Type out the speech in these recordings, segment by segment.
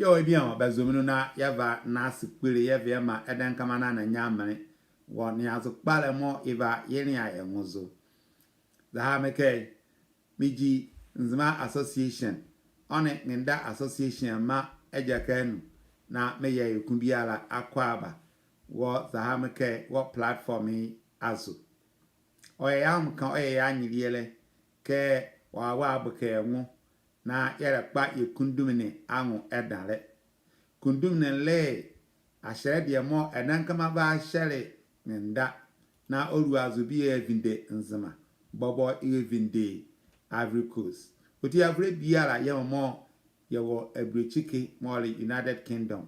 yo ebian obazomino na yava na sikpere yeve ma eden kama na nyamane wo ne azo kpale mo iba yeni a enwozo za ha meke miji Nzema association one nda association ma ejakanu na meye yukumbiala akwaba wo za ha meke wo platform azo oyam kan oya nyiriele ke wa abuke enwo na yere kpa yekundum ni anwo edale kundum ne le ahyere de mo enankama ba ahyere nda na oru azubi evinde Nzema bobo evinde Ivory Coast oti avre biara ye mo ye wo ebrechike mo United Kingdom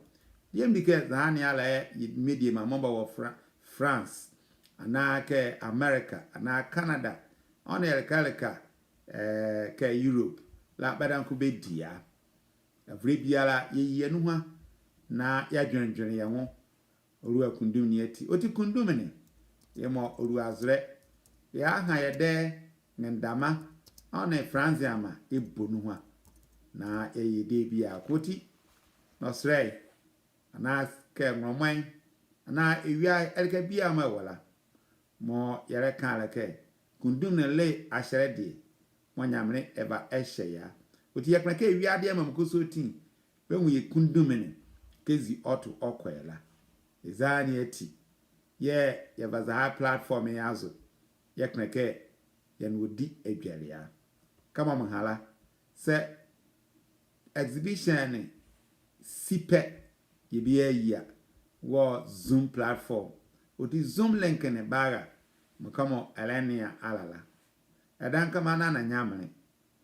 yem dike zani ala media ma mo wo France ana ke America ana Canada on elkaleka ke Europe la badan ko bedia avre biara ye no ha na ya dwendwene ye ho oru akundum ni ati oti kundum ni ye mo oru azre ya ha ye de ndama one France ama ebonu ha na eyede bia kwoti no srei ana ke ngomwan ana ewia elka bia ma wala mo yere kan leke kundum ne le ahyere de wanyamne eba ehye ya oti yakna ke ewia de ma mkoso tin wenwu ye kundum ne kezi otu okwela ezani eti ye baza platform yazo yakna ke yanwodi edwaria kama mahala se exhibition sipe yebia yia wo Zoom platform odi Zoom link ne baga mkamo elenia alala edan kama na nyamne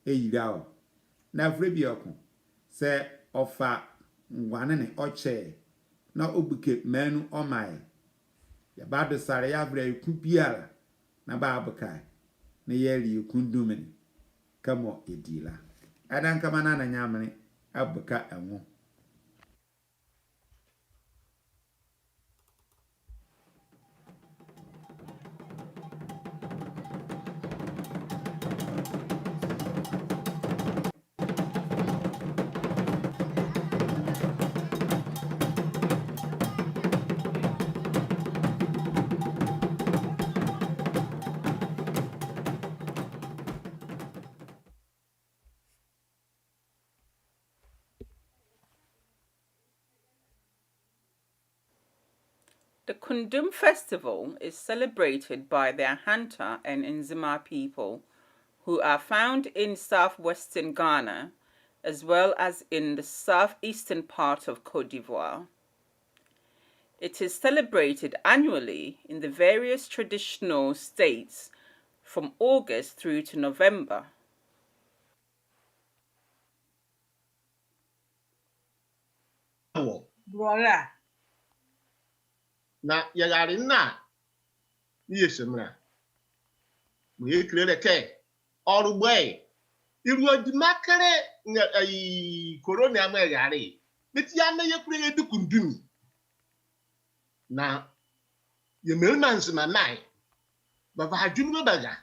eyirawo na frebioko se ofa ngwane ne oche na obuke manu omae ya bado sare ya vre kubiara na babukai ne yeli kundumeni kamo edila adan kama na nyamne abuka enwo The KUNDUM festival is celebrated by the Ahanta and Nzema people who are found in southwestern Ghana as well as in the southeastern part of Côte d'Ivoire. It is celebrated annually in the various traditional states from August through to November. Na yagari na yesemra we clear ke orugbe iru odimakere corona ma yagari betia na yekure edukundum na yemelmans manai baba adwunu baga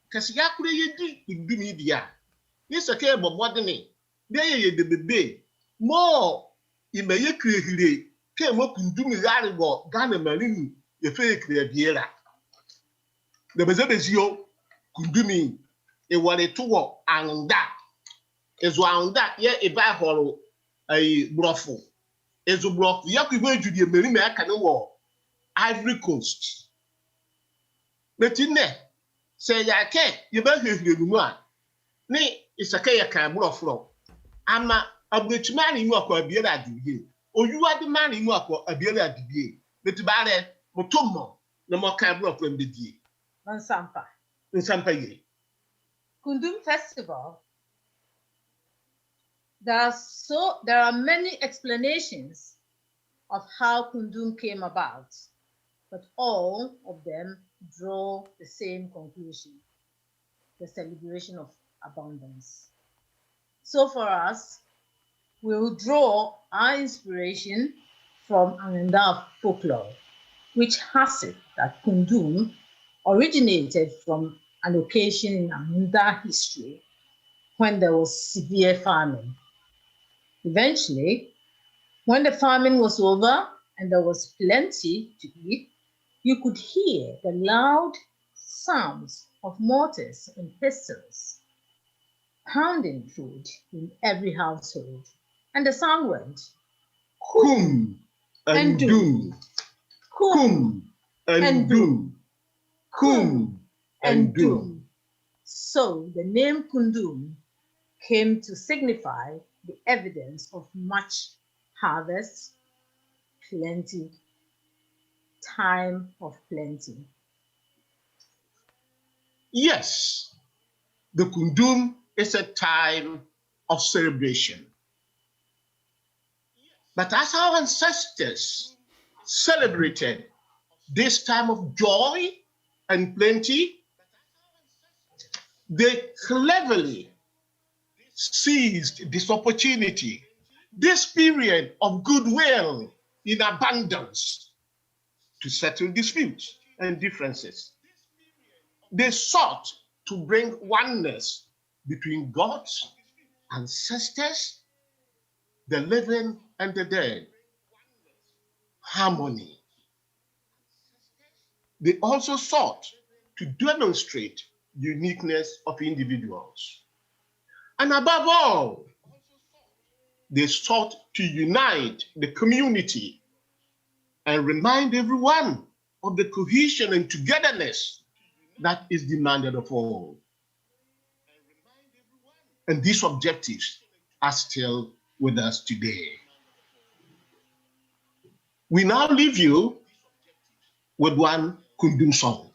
kasi yakure yedi kundum idia ni seke bobode ni be ye debebe mo imeye krehire ke mo kundum yare go Ghana marinu ye fe kre biera de bezebezio kundumi e wore towo anda ezo anda ye e ba horo ai brofo ezo brofo yakwe ejudi marinu aka ne wo Ivory Coast betine se yake ye ba hehire numu a ni isake ye kan brofo ama abwechimani mu akwa biera adibie oyuwa de mani mu akwa biera adibie betibare motomo na mo kan brofo mbedie Nsampa ye KUNDUM festival, there are many explanations of how KUNDUM came about, but all of them draw the same conclusion: the celebration of abundance. So for us, we will draw our inspiration from Ananda folklore, which has it that KUNDUM originated from an occasion in Ananda history when there was severe famine. Eventually, When the famine was over and there was plenty to eat, you could hear the loud sounds of mortars and pistols pounding food in every household. And the song went, Kum and Dum. Kum and Dum. Kum and Dum. So the name Kundum came to signify the evidence of much harvest, plenty, time of plenty. Yes, the Kundum is a time of celebration. But as our ancestors celebrated this time of joy and plenty, they cleverly seized this opportunity, this period of goodwill in abundance, to settle disputes and differences. They sought to bring oneness between God's ancestors, the living and the dead, harmony. They also sought to demonstrate the uniqueness of individuals. And above all, they sought to unite the community and remind everyone of the cohesion and togetherness that is demanded of all. And these objectives are still with us today. We now leave you with one Kundum song.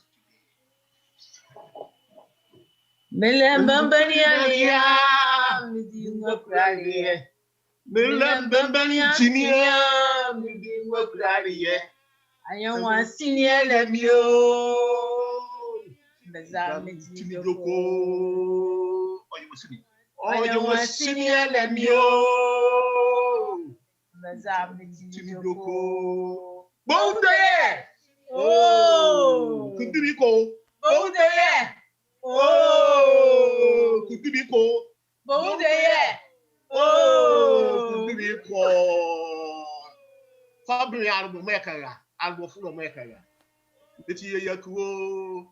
Oh, Kundumiko. Oh, there. Oh, Kundumiko. Oh, there. Oh, Kundumiko. Fabri albo mekaya, albo fulo mekaya. Eti yakuo.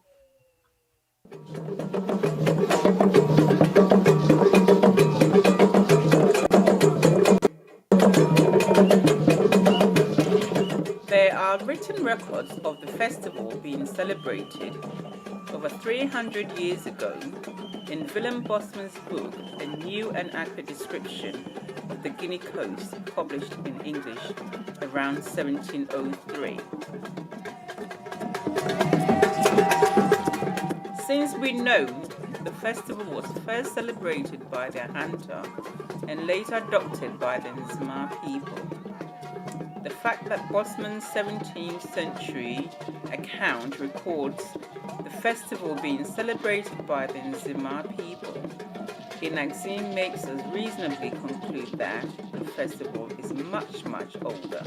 There are written records of the festival being celebrated over 300 years ago in Willem Bosman's book, A New and Accurate Description of the Guinea Coast, published in English around 1703. Since we know the festival was first celebrated by the Ahanta and later adopted by the Nzema people, the fact that Bosman's 17th century account records the festival being celebrated by the Nzema people in Axim makes us reasonably conclude that the festival is much, much older.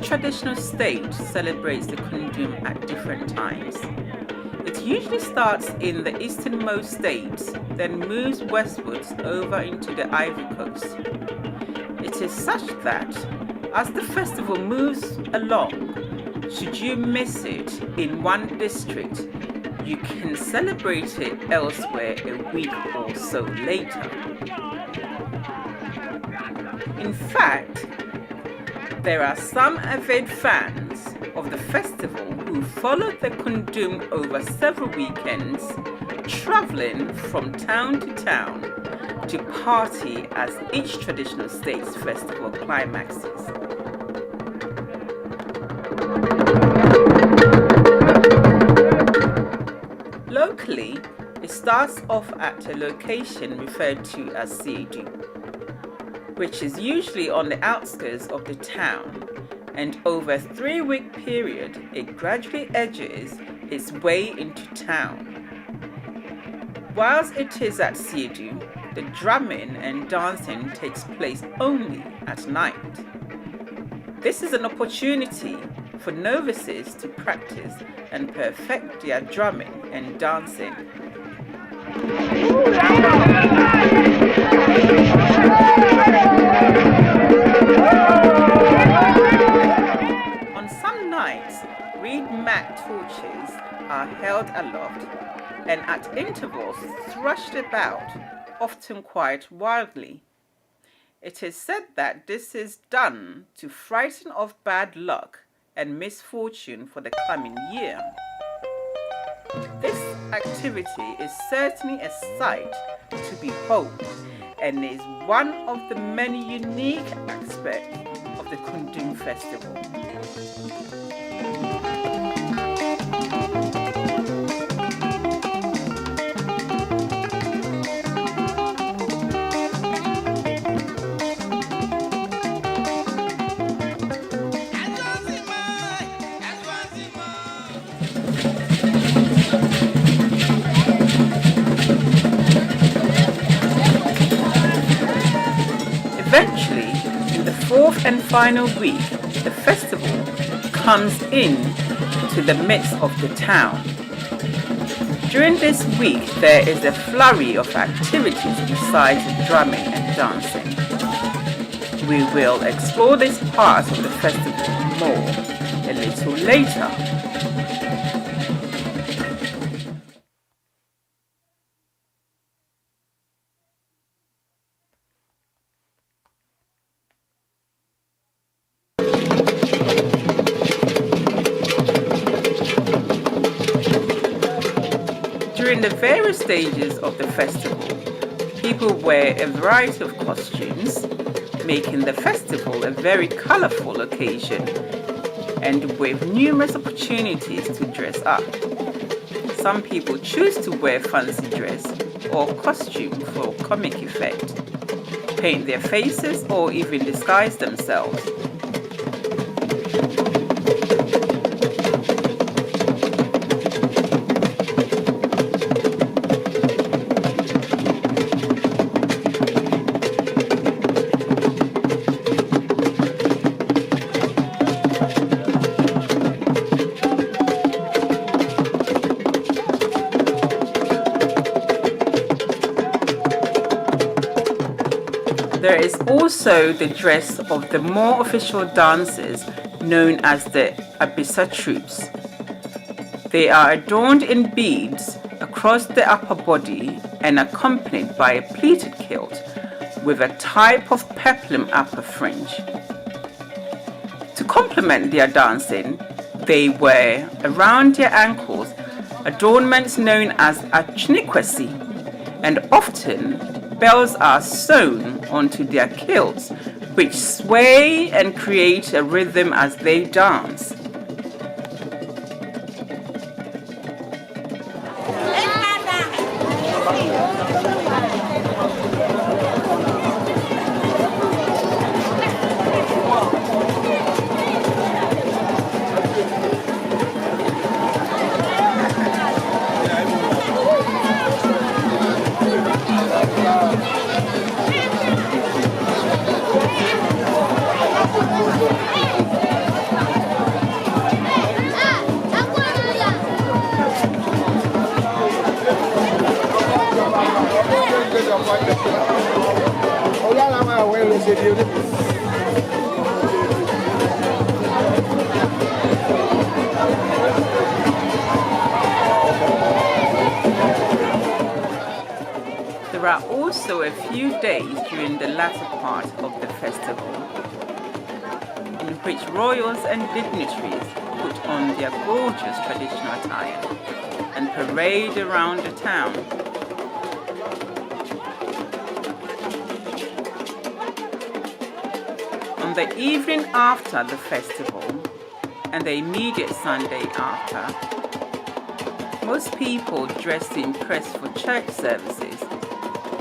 Traditional state celebrates the Kundum at different times. It usually starts in the easternmost states, then moves westwards over into the Ivory Coast. It is such that, as the festival moves along, should you miss it in one district, you can celebrate it elsewhere a week or so later. In fact, there are some avid fans of the festival who follow the Kundum over several weekends, traveling from town to town to party as each traditional state's festival climaxes. Locally, it starts off at a location referred to as Siedu, which is usually on the outskirts of the town, and over a 3-week period, it gradually edges its way into town. Whilst it is at Siedu, the drumming and dancing takes place only at night. This is an opportunity for novices to practice and perfect their drumming and dancing. On some nights, reed mat torches are held aloft and at intervals thrashed about, often quite wildly. It is said that this is done to frighten off bad luck and misfortune for the coming year. This activity is certainly a sight to behold and is one of the many unique aspects of the KUNDUM festival. Eventually, in the fourth and final week, the festival comes in to the midst of the town. During this week, there is a flurry of activities besides drumming and dancing. We will explore this part of the festival more a little later. During the various stages of the festival, people wear a variety of costumes, making the festival a very colourful occasion and with numerous opportunities to dress up. Some people choose to wear fancy dress or costume for comic effect, paint their faces or even disguise themselves. There is also the dress of the more official dancers known as the Abisa troops. They are adorned in beads across the upper body and accompanied by a pleated kilt with a type of peplum upper fringe. To complement their dancing, they wear around their ankles adornments known as achinikwesi, and often bells are sewn onto their kilts, which sway and create a rhythm as they dance. There are also a few days during the latter part of the festival in which royals and dignitaries put on their gorgeous traditional attire and parade around the town. On the evening after the festival and the immediate Sunday after, most people dress to impress for church services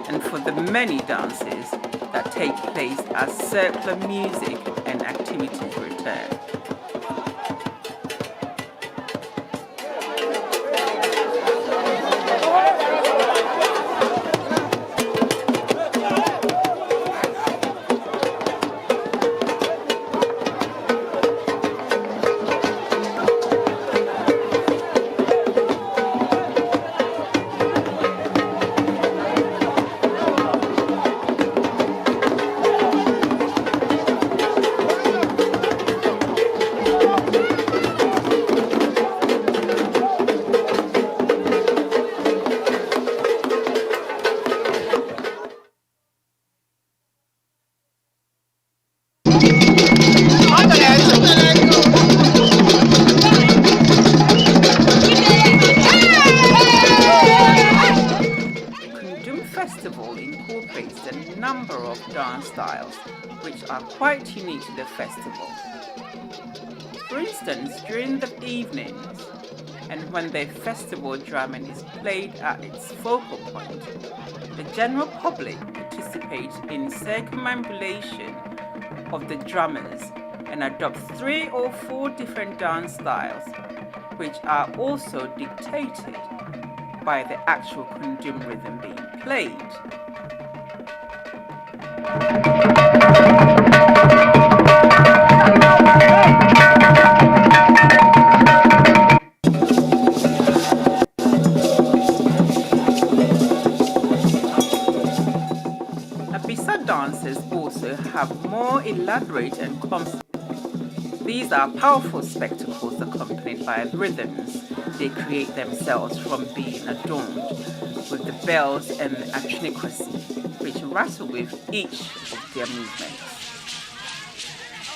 and for the many dances that take place as circular music and activities return. continue to the festival. For instance, during the evenings and when the festival drumming is played at its focal point, the general public participates in circumambulation of the drummers and adopts 3 or 4 different dance styles, which are also dictated by the actual KUNDUM rhythm being played. Abisa dances also have more elaborate and complex. These are powerful spectacles accompanied by rhythms they create themselves from being adorned with the bells and the atriniquasi, which rattle with each of their movements.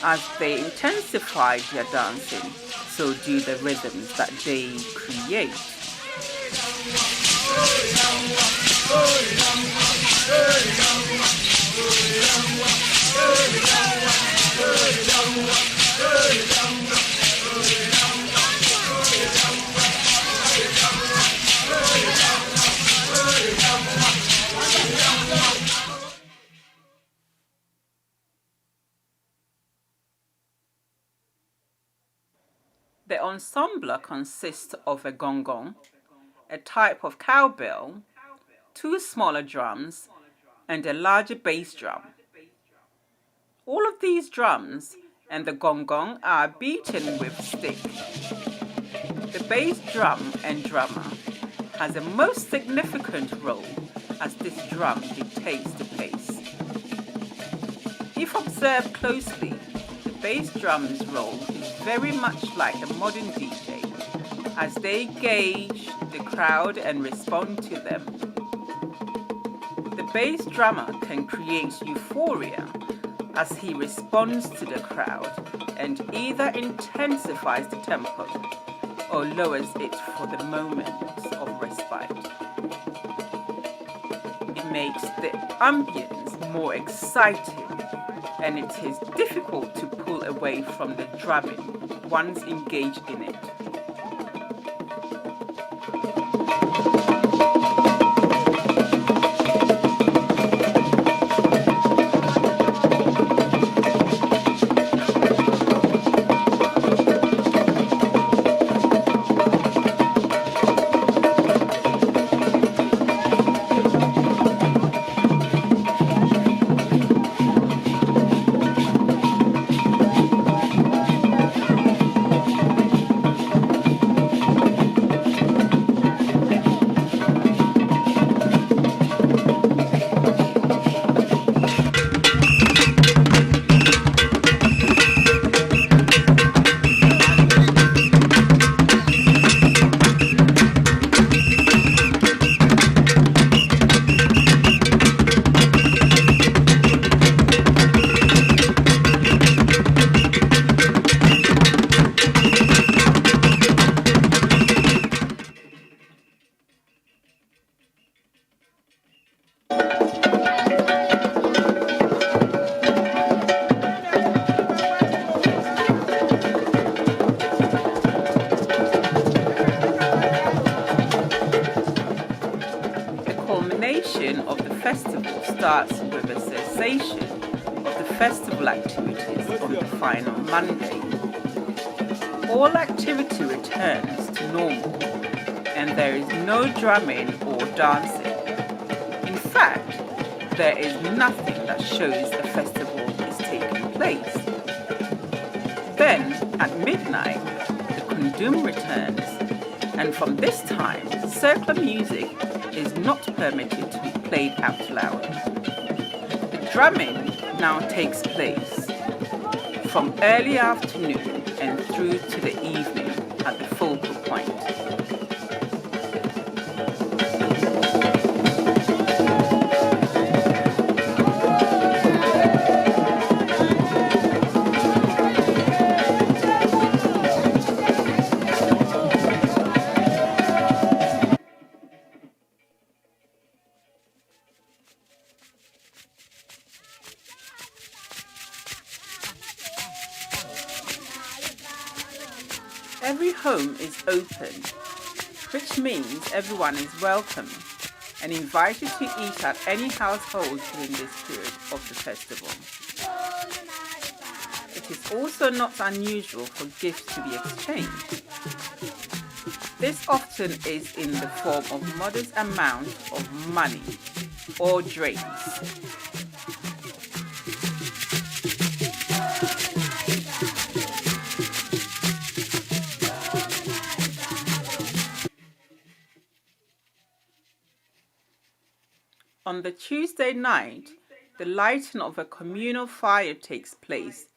As they intensify their dancing, so do the rhythms that they create. The ensemble consists of a gongong, a type of cowbell, 2 smaller drums, and a larger bass drum. All of these drums and the gongong are beaten with stick. The bass drum and drummer has a most significant role as this drum dictates the pace. If observed closely, the bass drum's role is very much like a modern DJ as they gauge the crowd and respond to them. The bass drummer can create euphoria as he responds to the crowd and either intensifies the tempo or lowers it for the moments of respite. It makes the ambience more exciting, and it is difficult to pull away from the drumming once engaged in it. Of the festival starts with a cessation of the festival activities on the final Monday. All activity returns to normal and there is no drumming or dancing. In fact, there is nothing that shows the festival is taking place. Then, at midnight, the KUNDUM returns, and from this time, circular music is not permitted to be played out loud. The drumming now takes place from early afternoon and through to the evening at the focal point. every home is open, which means everyone is welcome and invited to eat at any household during this period of the festival. It is also not unusual for gifts to be exchanged. This often is in the form of modest amount of money or drinks. On the Tuesday night, the lighting of a communal fire takes place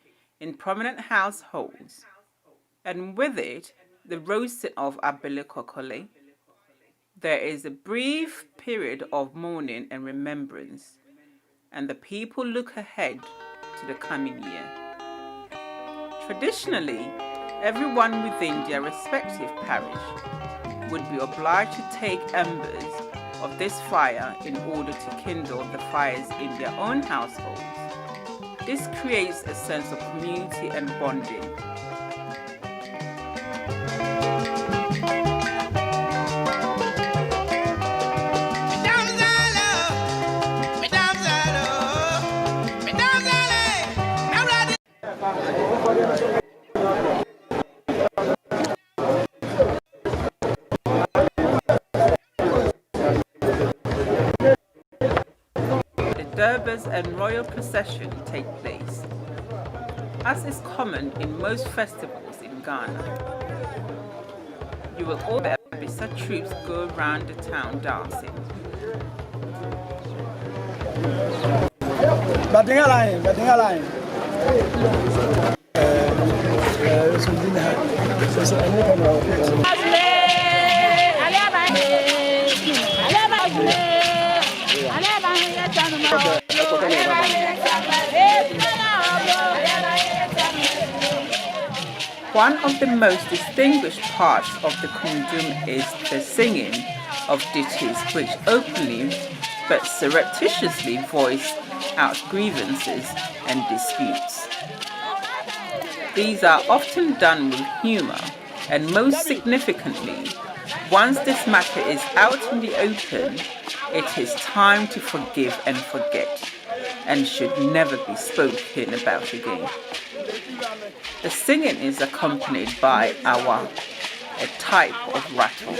in prominent households, and with it, the roasting of abelikokole. There is a brief period of mourning and remembrance, and the people look ahead to the coming year. Traditionally, everyone within their respective parish would be obliged to take embers of this fire in order to kindle the fires in their own households. This creates a sense of community and bonding. Durbas and royal procession take place, as is common in most festivals in Ghana. You will all see Bisa troops go around the town dancing. One of the most distinguished parts of the KUNDUM is the singing of ditties which openly but surreptitiously voice out grievances and disputes. These are often done with humor, and most significantly, once this matter is out in the open, it is time to forgive and forget, and should never be spoken about again. The singing is accompanied by awa, a type of rattle.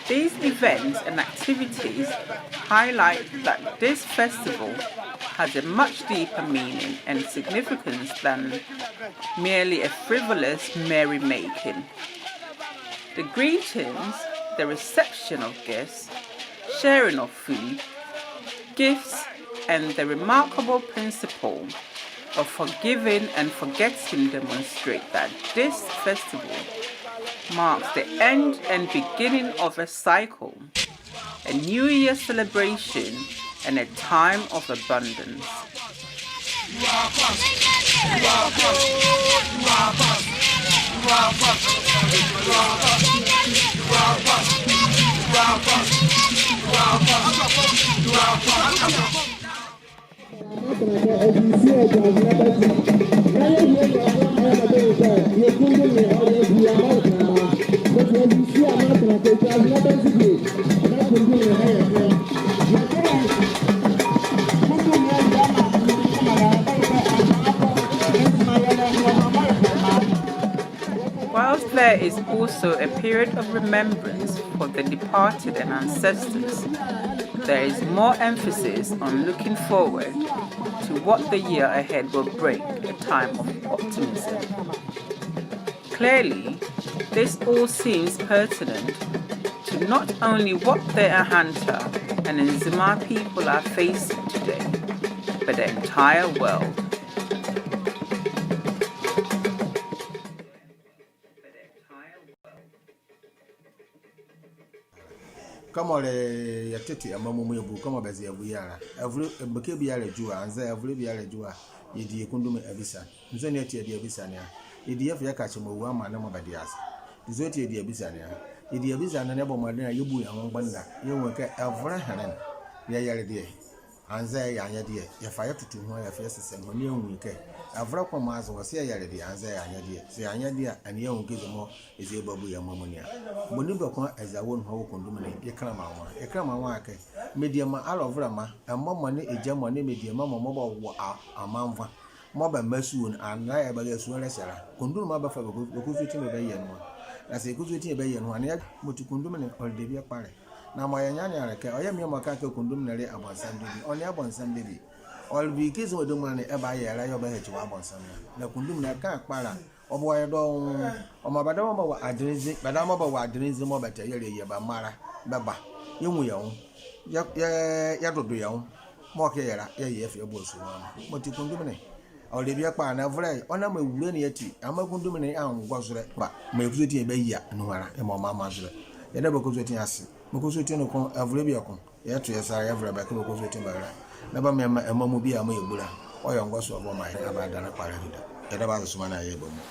These events and activities highlight that this festival has a much deeper meaning and significance than merely a frivolous merrymaking. The greetings, the reception of guests, sharing of food, gifts, and the remarkable principle of forgiving and forgetting demonstrate that this festival marks the end and beginning of a cycle, a New Year celebration, and a time of abundance. Whilst there is also a period of remembrance for the departed and ancestors, there is more emphasis on looking forward to what the year ahead will bring, a time of optimism. Clearly, this all seems pertinent to not only what the Ahanta and Nzema people are facing today, but the entire world. Come le ya tete amamu ebu come bezi ebu yara evru ebeke bi yara juwa anza evru bi yara juwa yedi KUNDUM ebisa nzo ne tie bi ebisa ne yedi efu ya ka chemo wu ama na mabadi asa dizoti dia bisane ya dia bisane ne bo madina yebu ya banda yewo ke avra hanen ya yare dia anza ya anya dia ya fa ya tutu ho ya fa sese mo ne enwu ke avra kwa mazo wase ya yare dia anza ya anya dia se anya dia ane yewo ke mo eze babu ya mamunia moni be kwa ezawo no ho kondum ne ye kra ma ke media ma alovra ma ammo ne eja mo ne media ma mo bo wo amanva mo ba masu ana ya ba ga su resara kondum ma ba fa ko fiti me be ye no na se ko fiti be ye no ane mo tu kondum ne olde bi pare na mo ya nyane are ke oya mi mo ka ke kondum ne re abansam bi oni abansam bi ol bi ke so do man e ba ye ra yo ba he chi abansam na kondum na ka para obo ye do o ma ba da mo ba adrezi ba da mo ba wa adrezi mo ba te ye re ye ba mara ba ba yenwu ya wo ya dodo ya wo mo ke yera ye fe bo so mo ti kondum ne ol de bi pa na vre ona ma wure ne yati amakondum ne an gwozure ba ma ekuzo ti e ba ya no ara e mo ma ma zure ye da ba ko zo ti ase mo ko zo ti no kon avre bi akon ye to ye sa ye vre ba ko ko zo ti ba ra na ba me ma mu bi ama ye bura o yo ngoso obo ma ya ba da na kwara hida ye da ba so ma na ye bo mo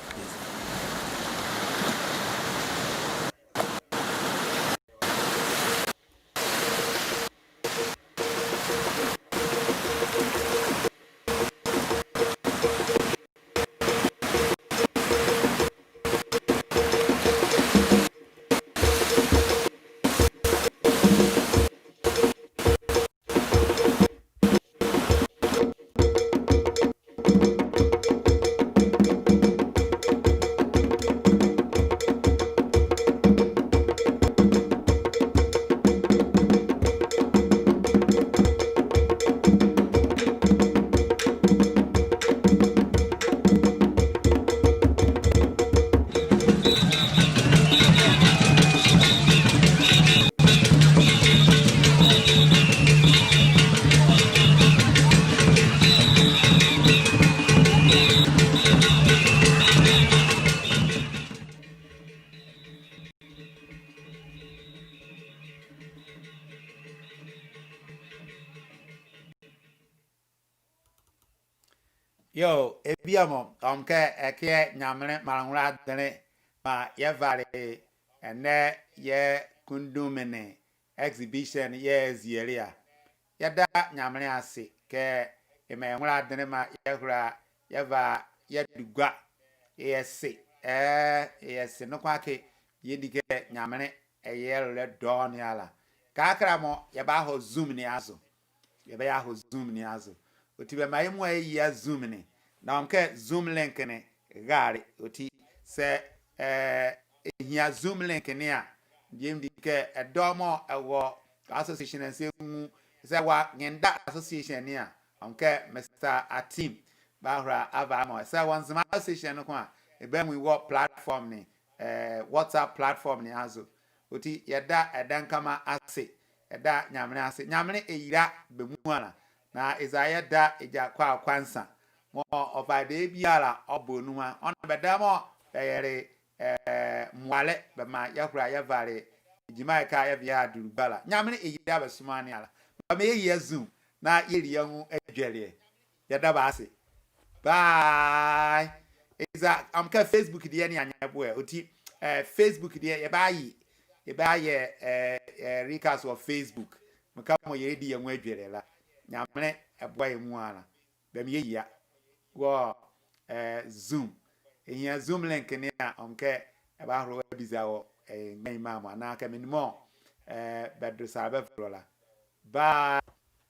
Yo, ebiamo, omke eke nyamne malangura dene ma ye vale ene ye kundumene exhibition ye zieria. Yada nyamne ase ke eme ngura dene ma ye hura ye va ye dugwa yes no kwake ye dige nyamne eye le don yala. Kakra mo ye ba ho zoom ni azo. Ye ba ya ho zoom ni azo. Otibe ma yemu ya zoom ni na omke zoom link ni gari oti se hia zoom link ni a jem dike edomo ewo association se mu se wa nyenda association ni a omke Mr. Atim bahra ava mo se won Nzema association no kwa ebe mu wo platform ni WhatsApp platform ni azo oti yeda edankama ase eda nyamne ase nyamne eyira bemu ala na Isaiah da eja kwa kwansa mo ovade biara obonuma ona bedamo yere mwale be ma yakura ya vare jimaika ya bia durubala nyamne eyira basumani ala ba me ye zoom na yeri yahu adwele ya da ba ase bye isa amka Facebook die ne anya bo oti Facebook die ye ba ye recast of Facebook mka mo yeri di yahu adwele la nyamne eboy mu ala bem ye ya wo zoom ehia zoom link ni a onke e ba horo biza wo ngai mama na ka minimo bedro sabe frola bye.